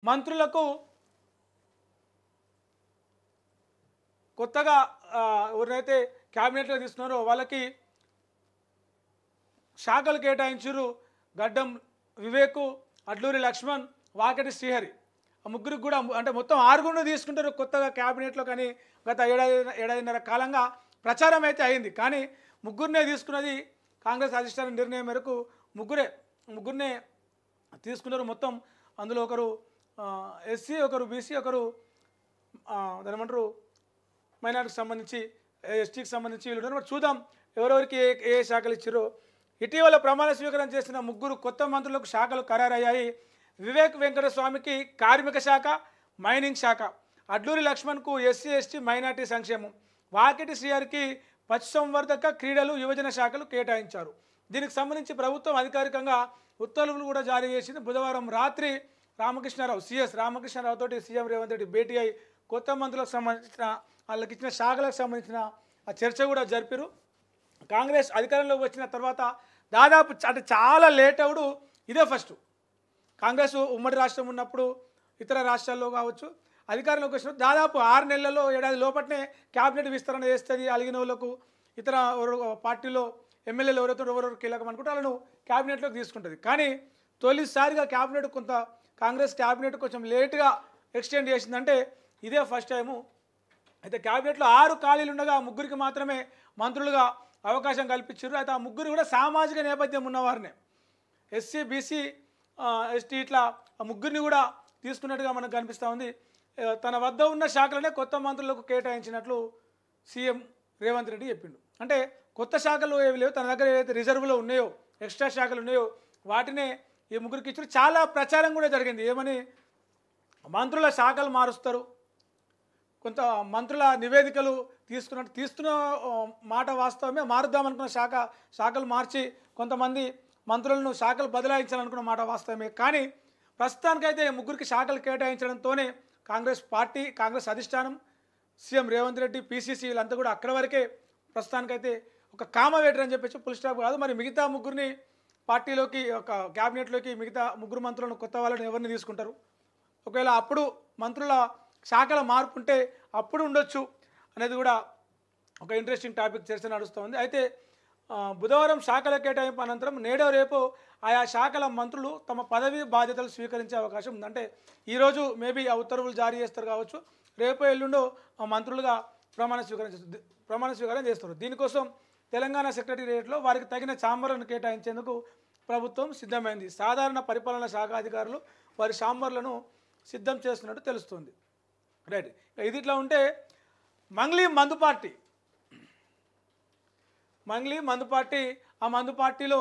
మంత్రులకు కొత్తగా ఎవరైతే క్యాబినెట్లో తీసుకున్నారో వాళ్ళకి శాఖలు కేటాయించారు. గడ్డం వివేకు, అడ్లూరి లక్ష్మణ్, వాకటి శ్రీహరి. ఆ ముగ్గురికి కూడా అంటే మొత్తం 6 తీసుకుంటారు కొత్తగా క్యాబినెట్లో. కానీ గత ఏడాదిన్నర కాలంగా ప్రచారం అయితే అయింది. కానీ ముగ్గురినే తీసుకున్నది కాంగ్రెస్ అధిష్టానం నిర్ణయం మేరకు ముగ్గురినే తీసుకున్నారు. మొత్తం అందులో ఒకరు ఎస్సీ, ఒకరు బీసీ, ఒకరు దాని ఏమంటారు మైనార్టీకి సంబంధించి, ఎస్టీకి సంబంధించి వీళ్ళు ఉన్నారు. చూద్దాం ఎవరెవరికి ఏ శాఖలు ఇచ్చారో. ఇటీవల ప్రమాణ స్వీకారం చేసిన 3 కొత్త మంత్రులకు శాఖలు ఖరారయ్యాయి. వివేక్ వెంకటస్వామికి కార్మిక శాఖ, మైనింగ్ శాఖ, అడ్లూరి లక్ష్మణ్కు ఎస్సీ ఎస్టీ మైనార్టీ సంక్షేమం, వాకిటి శ్రీహరికి పశుసంవర్ధక, క్రీడలు, యువజన శాఖలు కేటాయించారు. దీనికి సంబంధించి ప్రభుత్వం అధికారికంగా ఉత్తర్వులు కూడా జారీ చేసింది. బుధవారం రాత్రి సిఎస్ రామకృష్ణారావు తోటి సీఎం రేవంత్ రెడ్డి భేటీ అయి కొత్త మంత్రులకు సంబంధించిన వాళ్ళకి ఇచ్చిన శాఖలకు సంబంధించిన ఆ చర్చ కూడా జరిపారు. కాంగ్రెస్ అధికారంలోకి వచ్చిన తర్వాత దాదాపు అంటే చాలా లేట్ అవుడు ఇదే ఫస్ట్. కాంగ్రెస్ ఉమ్మడి రాష్ట్రం ఉన్నప్పుడు ఇతర రాష్ట్రాల్లో కావచ్చు అధికారంలోకి వచ్చిన దాదాపు 6 నెలల్లో, ఏడాది లోపట్నే క్యాబినెట్ విస్తరణ చేస్తుంది. అలిగిన వాళ్ళకు ఇతర పార్టీలో ఎమ్మెల్యేలు ఎవరెవరు కీలకం అనుకుంటే వాళ్ళను క్యాబినెట్లోకి తీసుకుంటుంది. కానీ తొలిసారిగా క్యాబినెట్ కాంగ్రెస్ క్యాబినెట్ కొంచెం లేటుగా ఎక్స్టెండ్ చేసిందంటే ఇదే ఫస్ట్ టైము. అయితే క్యాబినెట్లో 6 ఖాళీలు ఉండగా 3కి మాత్రమే మంత్రులుగా అవకాశం కల్పించారు. అయితే ఆ 3 కూడా సామాజిక నేపథ్యం ఉన్నవారినే. ఎస్సీ, బీసీ, ఎస్టీ ఇట్లా ఆ 3ని కూడా తీసుకున్నట్టుగా మనకు కనిపిస్తూ ఉంది. తన వద్ద ఉన్న శాఖలనే కొత్త మంత్రులకు కేటాయించినట్లు సీఎం రేవంత్ రెడ్డి చెప్పిండు. అంటే కొత్త శాఖలు ఏవి లేవు, తన దగ్గర ఏవైతే రిజర్వ్లో ఉన్నాయో, ఎక్స్ట్రా శాఖలు ఉన్నాయో వాటినే ఈ 3కి ఇచ్చారు. చాలా ప్రచారం కూడా జరిగింది. ఏమని మంత్రుల శాఖలు మారుస్తారు, కొంత మంత్రుల నివేదికలు తీస్తున్న మాట వాస్తవమే. మారుద్దామనుకున్న శాఖలు మార్చి కొంతమంది మంత్రులను శాఖలు బదలాయించాలనుకున్న మాట వాస్తవమే. కానీ ప్రస్తుతానికైతే 3కి శాఖలు కేటాయించడంతోనే కాంగ్రెస్ అధిష్టానం, సీఎం రేవంత్ రెడ్డి, పీసీసీ వీళ్ళంతా కూడా అక్కడ వరకే ప్రస్తుతానికైతే ఒక కామవేటర్ అని చెప్పేసి ఫుల్ స్టాప్ కాదు. మరి మిగతా 3ని పార్టీలోకి ఒక క్యాబినెట్లోకి మిగతా 3 మంత్రులను కొత్త వాళ్ళని ఎవరిని తీసుకుంటారు? ఒకవేళ అప్పుడు మంత్రుల శాఖల మార్పు ఉంటే అప్పుడు ఉండొచ్చు అనేది కూడా ఒక ఇంట్రెస్టింగ్ టాపిక్ చర్చ నడుస్తుంది. అయితే బుధవారం శాఖల కేటాయింపు అనంతరం నేడో రేపో ఆయా శాఖల మంత్రులు తమ పదవి బాధ్యతలు స్వీకరించే అవకాశం ఉంది. అంటే ఈరోజు మేబీ ఆ ఉత్తర్వులు జారీ చేస్తారు కావచ్చు, రేపో ఎల్లుండో ఆ మంత్రులుగా ప్రమాణ స్వీకారం చేస్తారు. దీనికోసం తెలంగాణ సెక్రటేరియట్లో వారికి తగిన ఛాంబర్లను కేటాయించేందుకు ప్రభుత్వం సిద్ధమైంది. సాధారణ పరిపాలనా శాఖ అధికారులు వారి ఛాంబర్లను సిద్ధం చేస్తున్నట్టు తెలుస్తుంది. రైట్, ఇది ఇట్లా ఉంటే మంగ్లీ మందు పార్టీ ఆ మందు పార్టీలో